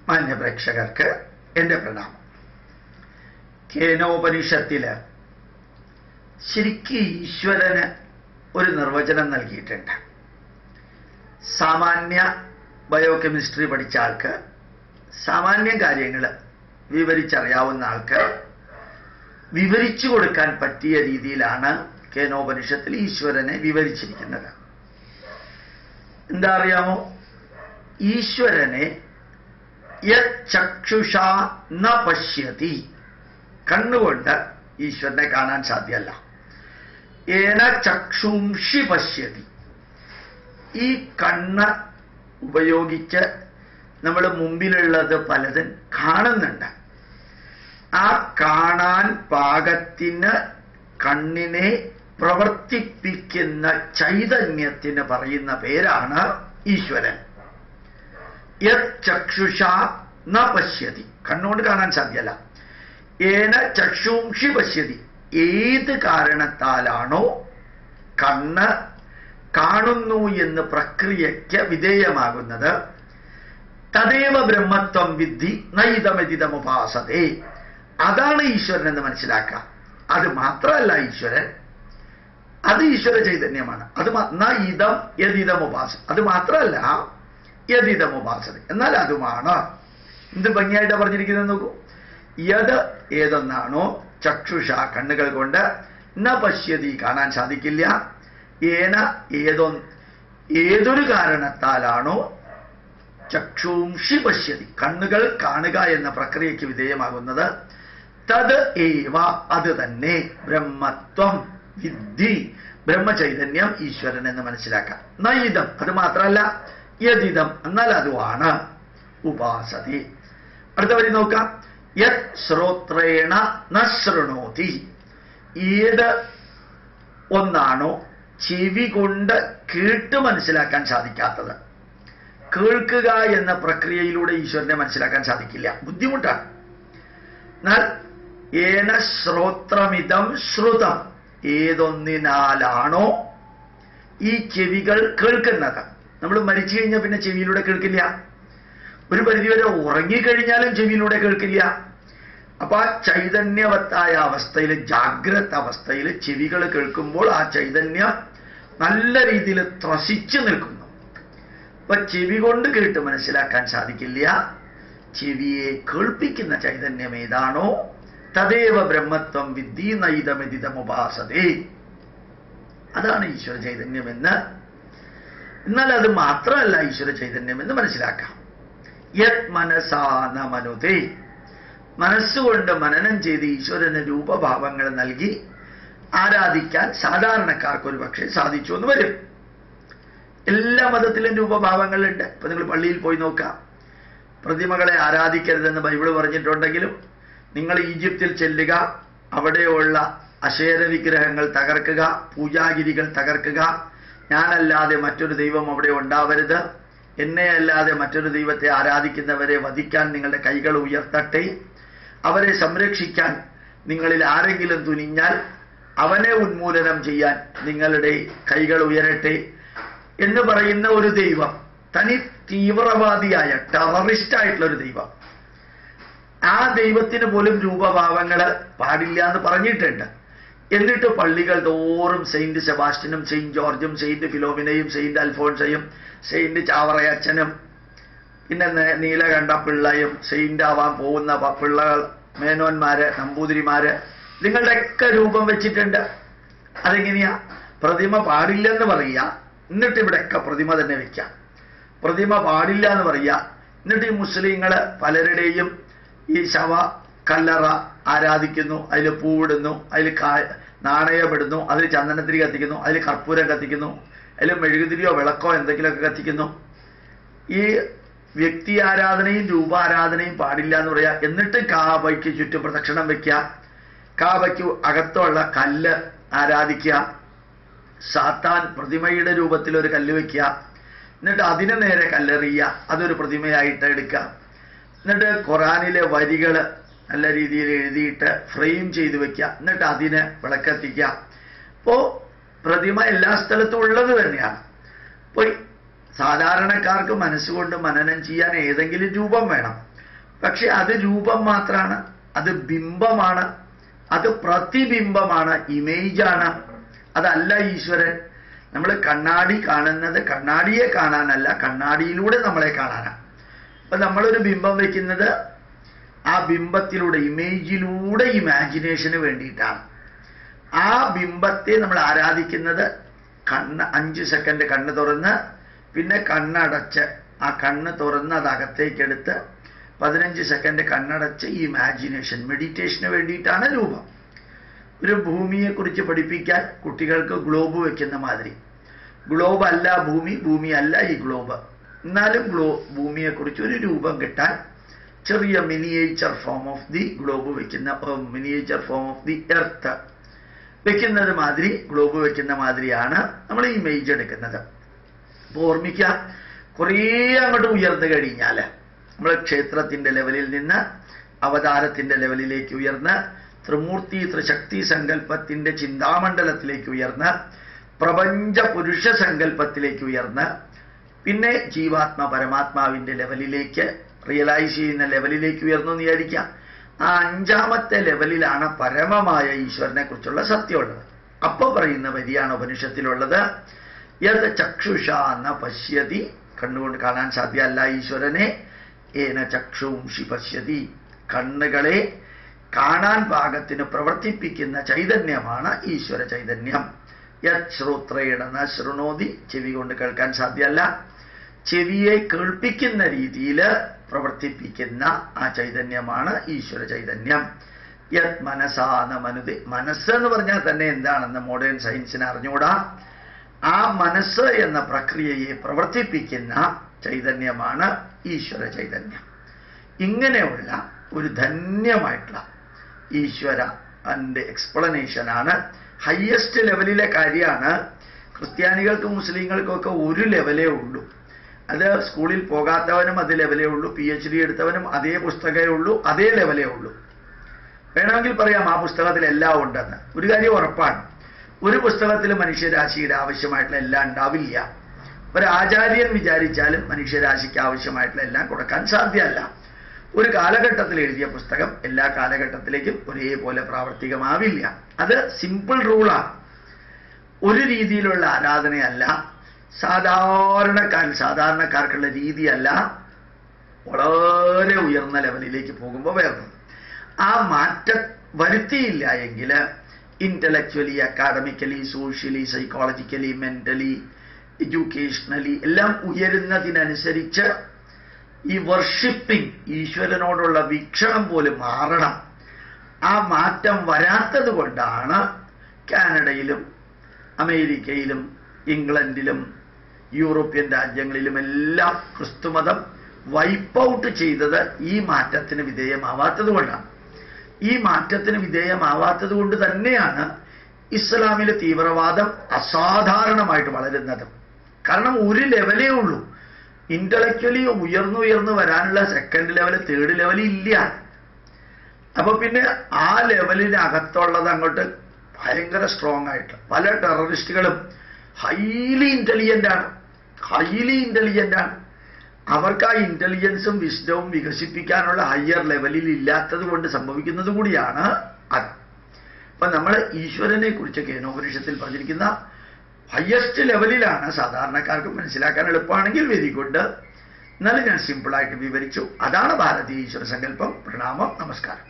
മാന്യപ്രേക്ഷകർക്ക് എൻ്റെ പ്രണാമം. കേനോപനിഷത്തില് ശരിക്കും ഈശ്വരന് ഒരു നിർവചനം നൽകിയിട്ടുണ്ട്. സാമാന്യ ബയോകെമിസ്ട്രി പഠിച്ച ആൾക്ക്, സാമാന്യ കാര്യങ്ങൾ വിവരിച്ചറിയാവുന്ന ആൾക്ക് വിവരിച്ചു കൊടുക്കാൻ പറ്റിയ രീതിയിലാണ് കേനോപനിഷത്തിൽ ഈശ്വരനെ വിവരിച്ചിരിക്കുന്നത്. എന്താ അറിയാമോ? ഈശ്വരനെ ചക്ഷുഷാ ന പശ്യതി, കണ്ണുകൊണ്ട് ഈശ്വരനെ കാണാൻ സാധ്യമല്ല. ഏന ചക്ഷുംഷി പശ്യതി, ഈ കണ്ണ് ഉപയോഗിച്ച് നമ്മൾ മുമ്പിലുള്ളത് പലതും കാണുന്നുണ്ട്. ആ കാണാൻ പാകത്തിന് കണ്ണിനെ പ്രവർത്തിപ്പിക്കുന്ന ചൈതന്യത്തിന് പറയുന്ന പേരാണ് ഈശ്വരൻ. ചക്ഷുഷാ ന പശ്യതി, കണ്ണുകൊണ്ട് കാണാൻ സാധ്യമല്ല. ഏന ചക്ഷുംഷി പശ്യതി, ഏത് കാരണത്താലാണോ കണ്ണ് കാണുന്നു എന്ന് പ്രക്രിയയ്ക്ക് വിധേയമാകുന്നത്, തദേവ ബ്രഹ്മത്വം വിദ്ധി നൈതമിതമുപാസതേ, അതാണ് ഈശ്വരൻ എന്ന് മനസ്സിലാക്കുക. അത് മാത്രമല്ല ഈശ്വരൻ, അത് ഈശ്വര ചൈതന്യമാണ്. അത് ഇതം യതിതമുപാസ, അത് മാത്രമല്ല യതിതമുപാസത, എന്നാൽ അതുമാണ്. എന്ത് ഭംഗിയായിട്ടാണ് പറഞ്ഞിരിക്കുന്നത് നോക്കൂ. യത് ഏതെന്നാണോ ചക്ഷുഷ കണ്ണുകൾ കൊണ്ട്, ന പശ്യതി കാണാൻ സാധിക്കില്ല, ഏന ഏതൊരു കാരണത്താലാണോ ചക്ഷുംഷി പശ്യതി കണ്ണുകൾ കാണുക എന്ന പ്രക്രിയയ്ക്ക് വിധേയമാകുന്നത്, തത് ഏവ അത് തന്നെ ബ്രഹ്മത്വം വിദ്ധി, ബ്രഹ്മചൈതന്യം ഈശ്വരൻ എന്ന് മനസ്സിലാക്കാം. നയിതം അത് മാത്രമല്ല, യതിതം എന്നാൽ അതുമാണ് ഉപാസതി. അടുത്ത വരി നോക്കാം. യത് ശ്രോത്രേണ ന ശൃണോതി, ഏത് ഒന്നാണോ ചെവി കൊണ്ട് കേട്ട് മനസ്സിലാക്കാൻ സാധിക്കാത്തത്. കേൾക്കുക എന്ന പ്രക്രിയയിലൂടെ ഈശ്വരനെ മനസ്സിലാക്കാൻ സാധിക്കില്ല, ബുദ്ധിമുട്ടാണ്. എന്നാൽ ഏന ശ്രോത്രമിതം ശ്രുതം, ഏതൊന്നിനാലാണോ ഈ ചെവികൾ കേൾക്കുന്നത്. നമ്മൾ മരിച്ചു കഴിഞ്ഞാൽ പിന്നെ ചെവിയിലൂടെ കേൾക്കില്ല, ഒരു പരിധിവരെ ഉറങ്ങിക്കഴിഞ്ഞാലും ചെവിയിലൂടെ കേൾക്കില്ല. അപ്പൊ ആ ചൈതന്യവത്തായ അവസ്ഥയിൽ, ജാഗ്രത അവസ്ഥയിൽ ചെവികൾ കേൾക്കുമ്പോൾ ആ ചൈതന്യം നല്ല രീതിയിൽ ത്രസിച്ചു നിൽക്കുന്നു. അപ്പൊ ചെവി കൊണ്ട് കേട്ട് മനസ്സിലാക്കാൻ സാധിക്കില്ല. ചെവിയെ കേൾപ്പിക്കുന്ന ചൈതന്യം ഏതാണോ, തദേവ ബ്രഹ്മത്വം വിദ്ധി നൈതമിതമുപാസതേ, അതാണ് ഈശ്വര ചൈതന്യമെന്ന്. എന്നാൽ അത് മാത്രമല്ല ഈശ്വര ചൈതന്യം എന്ന് മനസ്സിലാക്കാം. യത് മനസാന മനുതേ, മനസ്സുകൊണ്ട് മനനം ചെയ്ത് ഈശ്വരന് രൂപഭാവങ്ങൾ നൽകി ആരാധിക്കാൻ സാധാരണക്കാർക്ക് ഒരു പക്ഷേ സാധിച്ചു എന്ന് വരും. എല്ലാ മതത്തിലും രൂപഭാവങ്ങളുണ്ട്. ഇപ്പൊ നിങ്ങൾ പള്ളിയിൽ പോയി നോക്കാം, പ്രതിമകളെ ആരാധിക്കരുതെന്ന് ബൈബിള് പറഞ്ഞിട്ടുണ്ടെങ്കിലും നിങ്ങൾ ഈജിപ്തിൽ ചെല്ലുക, അവിടെയുള്ള അശേര വിഗ്രഹങ്ങൾ തകർക്കുക, പൂജാഗിരികൾ തകർക്കുക, ഞാനല്ലാതെ മറ്റൊരു ദൈവം അവിടെ ഉണ്ടാവരുത്, എന്നെ അല്ലാതെ മറ്റൊരു ദൈവത്തെ ആരാധിക്കുന്നവരെ വധിക്കാൻ നിങ്ങളുടെ കൈകൾ ഉയർത്തട്ടെ, അവരെ സംരക്ഷിക്കാൻ നിങ്ങളിൽ ആരെങ്കിലും തുനിഞ്ഞാൽ അവനെ ഉന്മൂലനം ചെയ്യാൻ നിങ്ങളുടെ കൈകൾ ഉയരട്ടെ എന്ന് പറയുന്ന ഒരു ദൈവം, തനി തീവ്രവാദിയായ ടെററിസ്റ്റ് ഒരു ദൈവം. ആ ദൈവത്തിന് പോലും രൂപഭാവങ്ങൾ പാടില്ല എന്ന് പറഞ്ഞിട്ടുണ്ട്. എന്നിട്ട് പള്ളികൾ തോറും സെയിന്റ് സെബാസ്റ്റ്യനും സെയിന്റ് ജോർജും സെയിന്റ് ഫിലോമിനയും സെയിന്റ് അൽഫോൺസയും സെയിന്റ് ചാവറയച്ചനും പിന്നെ നീലകണ്ഠ പിള്ളയും സെയിന്റ് ആവാൻ പോകുന്ന പിള്ളകൾ, മേനോന്മാര്, നമ്പൂതിരിമാര്, നിങ്ങളുടെയൊക്കെ രൂപം വെച്ചിട്ടുണ്ട്. അതെങ്ങനെയാ? പ്രതിമ പാടില്ലെന്ന് പറയുക, എന്നിട്ട് ഇവിടെയൊക്കെ പ്രതിമ തന്നെ വെക്കാം. പ്രതിമ പാടില്ല എന്ന് പറയുക, എന്നിട്ട് ഈ മുസ്ലിങ്ങൾ പലരുടെയും ഈ ശവ കല്ലറ ആരാധിക്കുന്നു, അതിൽ പൂവിടുന്നു, അതിൽ നാണയമിടുന്നു, അതിൽ ചന്ദനത്തിരി കത്തിക്കുന്നു, അതിൽ കർപ്പൂരം കത്തിക്കുന്നു, അതിൽ മെഴുകുതിരിയോ വിളക്കോ എന്തെങ്കിലുമൊക്കെ കത്തിക്കുന്നു. ഈ വ്യക്തി ആരാധനയും രൂപാരാധനയും പാടില്ല എന്ന് പറയാ. എന്നിട്ട് കാബയ്ക്ക് ചുറ്റും പ്രദക്ഷിണം വെക്കുക, കാബയ്ക്ക് അകത്തുള്ള കല്ല് ആരാധിക്കുക, സാത്താൻ പ്രതിമയുടെ രൂപത്തിൽ ഒരു കല്ല് വെക്കുക, എന്നിട്ട് അതിന് നേരെ കല്ലെറിയുക, അതൊരു പ്രതിമയായിട്ട് എടുക്കുക, എന്നിട്ട് ഖുറാനിലെ വരികൾ നല്ല രീതിയിൽ എഴുതിയിട്ട് ഫ്രെയിം ചെയ്ത് വെക്കുക, എന്നിട്ട് അതിന് വിളക്കെത്തിക്കുക. അപ്പോൾ പ്രതിമ എല്ലാ സ്ഥലത്തും ഉള്ളത് തന്നെയാണ്. അപ്പോൾ സാധാരണക്കാർക്ക് മനസ്സുകൊണ്ട് മനനം ചെയ്യാൻ ഏതെങ്കിലും രൂപം വേണം. പക്ഷെ അത് രൂപം മാത്രമാണ്, അത് ബിംബമാണ്, അത് പ്രതിബിംബമാണ്, ഇമേജാണ്. അതല്ല ഈശ്വരൻ. നമ്മൾ കണ്ണാടി കാണുന്നത് കണ്ണാടിയെ കാണാനല്ല, കണ്ണാടിയിലൂടെ നമ്മളെ കാണാനാണ്. അപ്പൊ നമ്മളൊരു ബിംബം വെക്കുന്നത് ആ ബിംബത്തിലൂടെ, ഇമേജിലൂടെ ഇമാജിനേഷന് വേണ്ടിയിട്ടാണ്. ആ ബിംബത്തെ നമ്മൾ ആരാധിക്കുന്നത് 5 സെക്കൻഡ് കണ്ണ് തുറന്ന് പിന്നെ കണ്ണടച്ച്, ആ കണ്ണ് തുറന്ന് അത് അകത്തേക്കെടുത്ത് 15 സെക്കൻഡ് കണ്ണടച്ച് ഈ ഇമാജിനേഷൻ, മെഡിറ്റേഷന് വേണ്ടിയിട്ടാണ് രൂപം. ഒരു ഭൂമിയെക്കുറിച്ച് പഠിപ്പിക്കാൻ കുട്ടികൾക്ക് ഗ്ലോബ് വെക്കുന്ന മാതിരി, ഗ്ലോബ് അല്ല ഭൂമി, ഭൂമി അല്ല ഈ ഗ്ലോബ്, എന്നാലും ഭൂമിയെക്കുറിച്ച് ഒരു രൂപം കിട്ടാൻ ചെറിയ miniature form of the globe വെക്കുന്ന, miniature form of the earth വെക്കുന്നത് മാതിരി, ഗ്ലോബ് വെക്കുന്ന മാതിരിയാണ് നമ്മൾ ഇമേജ് എടുക്കുന്നത്. അപ്പോൾ ഓർമ്മിക്കുക, കുറേ അങ്ങോട്ട് ഉയർന്നു കഴിഞ്ഞാൽ നമ്മൾ ക്ഷേത്രത്തിന്റെ ലെവലിൽ നിന്ന് അവതാരത്തിന്റെ ലെവലിലേക്ക് ഉയർന്ന്, ത്രിമൂർത്തി ത്രിശക്തി സങ്കല്പത്തിന്റെ ചിന്താമണ്ഡലത്തിലേക്ക് ഉയർന്ന്, പ്രപഞ്ച പുരുഷ സങ്കല്പത്തിലേക്ക് ഉയർന്ന്, പിന്നെ ജീവാത്മ പരമാത്മാവിന്റെ ലെവലിലേക്ക്, റിയലൈസ് ചെയ്യുന്ന ലെവലിലേക്ക് ഉയർന്നു എന്ന് വിചാരിക്കാം. ആ 5ാമത്തെ ലെവലിലാണ് പരമമായ ഈശ്വരനെ കുറിച്ചുള്ള സത്യമുള്ളത്. അപ്പൊ പറയുന്ന വരിയാണ് ഉപനിഷത്തിലുള്ളത്, യത് ചക്ഷുഷ ന പശ്യതി, കണ്ണുകൊണ്ട് കാണാൻ സാധ്യമല്ല ഈശ്വരനെ, ഏന ചക്ഷുംഷി പശ്യതി, കണ്ണുകളെ കാണാൻ പാകത്തിന് പ്രവർത്തിപ്പിക്കുന്ന ചൈതന്യമാണ് ഈശ്വര ചൈതന്യം. യത് ശ്രോത്രേണ ന ശൃണോതി, ചെവി കൊണ്ട് കേൾക്കാൻ സാധ്യമല്ല, ചെവിയെ കേൾപ്പിക്കുന്ന രീതിയിൽ പ്രവർത്തിപ്പിക്കുന്ന ആ ചൈതന്യമാണ് ഈശ്വര ചൈതന്യം. യത് മനസാന മനുതി, മനസ്സെന്ന് പറഞ്ഞാൽ തന്നെ എന്താണെന്ന് മോഡേൺ സയൻസിന് അറിഞ്ഞുകൂടാ. ആ മനസ്സ് എന്ന പ്രക്രിയയെ പ്രവർത്തിപ്പിക്കുന്ന ചൈതന്യമാണ് ഈശ്വര ചൈതന്യം. ഇങ്ങനെയുള്ള ഒരു ധന്യമായിട്ടുള്ള ഈശ്വര അതിൻ്റെ എക്സ്പ്ലനേഷനാണ്. ഹയസ്റ്റ് ലെവലിലെ കാര്യമാണ്. ക്രിസ്ത്യാനികൾക്കും മുസ്ലിങ്ങൾക്കും ഒക്കെ ഒരു ലെവലേ ഉള്ളൂ. അത് സ്കൂളിൽ പോകാത്തവനും അത് ലെവലേ ഉള്ളൂ, PhD എടുത്തവനും അതേ പുസ്തകമേ ഉള്ളൂ, അതേ ലെവലേ ഉള്ളൂ. വേണമെങ്കിൽ പറയാം ആ പുസ്തകത്തിൽ എല്ലാം ഉണ്ടെന്ന്. ഒരു കാര്യം ഉറപ്പാണ്, ഒരു പുസ്തകത്തിൽ മനുഷ്യരാശിയുടെ ആവശ്യമായിട്ടുള്ള എല്ലാം ഉണ്ടാവില്ല. ഒരു ആചാര്യൻ വിചാരിച്ചാലും മനുഷ്യരാശിക്ക് ആവശ്യമായിട്ടുള്ള എല്ലാം കൊടുക്കാൻ സാധ്യമല്ല. ഒരു കാലഘട്ടത്തിൽ എഴുതിയ പുസ്തകം എല്ലാ കാലഘട്ടത്തിലേക്കും ഒരേപോലെ പ്രാവർത്തികമാവില്ല. അത് സിമ്പിൾ റൂളാണ്. ഒരു രീതിയിലുള്ള ആരാധനയല്ല, സാധാരണക്കാർക്കുള്ള രീതിയല്ല, വളരെ ഉയർന്ന ലെവലിലേക്ക് പോകുമ്പോൾ വേറൊന്നും. ആ മാറ്റം വരുത്തിയില്ല എങ്കിൽ intellectually, academically, socially, psychologically, mentally, educationally എല്ലാം ഉയരുന്നതിനനുസരിച്ച് ഈ വർഷിപ്പിംഗ്, ഈശ്വരനോടുള്ള വീക്ഷണം പോലും മാറണം. ആ മാറ്റം വരാത്തത് കൊണ്ടാണ് കാനഡയിലും അമേരിക്കയിലും ഇംഗ്ലണ്ടിലും യൂറോപ്യൻ രാജ്യങ്ങളിലുമെല്ലാം ക്രിസ്തുമതം വൈപ്പ് ഔട്ട് ചെയ്തത് ഈ മാറ്റത്തിന് വിധേയമാവാത്തത് കൊണ്ടാണ്. ഈ മാറ്റത്തിന് വിധേയമാവാത്തത് കൊണ്ട് തന്നെയാണ് ഇസ്ലാമിലെ തീവ്രവാദം അസാധാരണമായിട്ട് വളരുന്നത്. കാരണം ഒരു ലെവലേ ഉള്ളൂ. ഇന്റലക്ച്വലി ഉയർന്നു വരാനുള്ള സെക്കൻഡ് ലെവൽ, തേർഡ് ലെവൽ ഇല്ല. അപ്പൊ പിന്നെ ആ ലെവലിനകത്തുള്ളത് അങ്ങോട്ട് ഭയങ്കര സ്ട്രോങ് ആയിട്ട് പല ടെററിസ്റ്റുകളും ഹൈലി ഇന്റലിജന്റ് ആണ്. അവർക്ക് ആ ഇന്റലിജൻസും വിസ്ഡവും വികസിപ്പിക്കാനുള്ള ഹയർ ലെവലിൽ ഇല്ലാത്തത് കൊണ്ട് സംഭവിക്കുന്നത് കൂടിയാണ് അത്. അപ്പൊ നമ്മൾ ഈശ്വരനെ കുറിച്ച് കേനോപനിഷത്തിൽ പറഞ്ഞിരിക്കുന്ന ഹയസ്റ്റ് ലെവലിലാണ്. സാധാരണക്കാർക്ക് മനസ്സിലാക്കാൻ എളുപ്പമാണെങ്കിൽ വെരി ഗുഡ്. എന്നാലും ഞാൻ സിമ്പിളായിട്ട് വിവരിച്ചു. അതാണ് ഭാരതീയ ഈശ്വര സങ്കല്പം. പ്രണാമം, നമസ്കാരം.